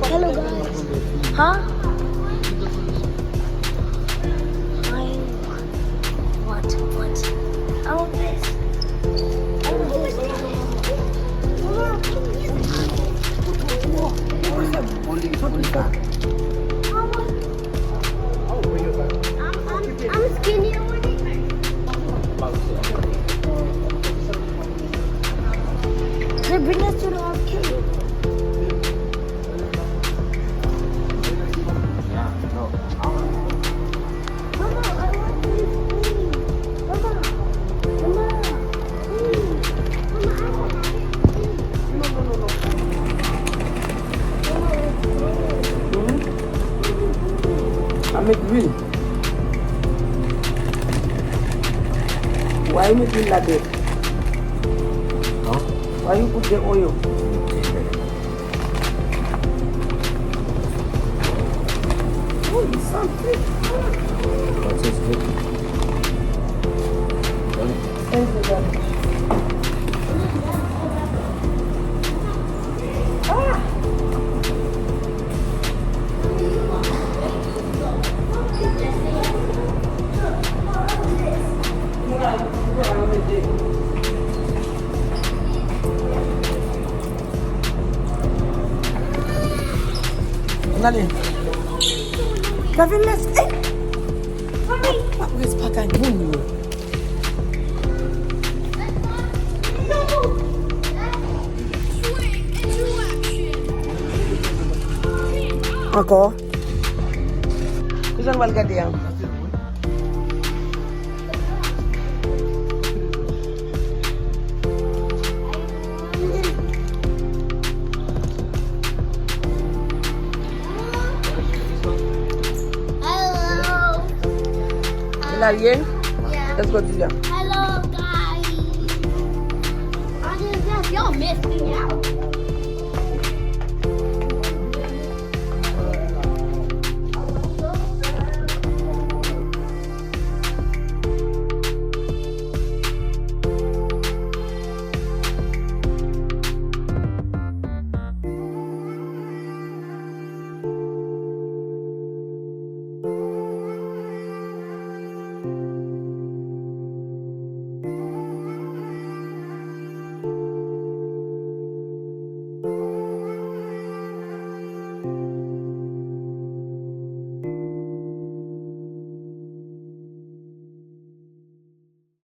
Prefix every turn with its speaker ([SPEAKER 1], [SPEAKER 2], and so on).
[SPEAKER 1] Hello guys. Huh? What? I want this. I want this. I'm skinny already. They bring us to the arcade. Mama, I want this. Mama, please. Mama, I want this.
[SPEAKER 2] I make real. Why you make it like that?
[SPEAKER 3] Huh?
[SPEAKER 2] Why you put the oil? Oh, it's something.
[SPEAKER 3] What's this?
[SPEAKER 2] Thank you, darling. Ah! Nani? Kevin, let's eat. What is pakai bunyi? Ako? Kusang walga diyan?
[SPEAKER 1] Hello.
[SPEAKER 2] Ilan yen?
[SPEAKER 1] Yeah.
[SPEAKER 2] Let's go to them.
[SPEAKER 1] Hello, guys. Y'all missed me out.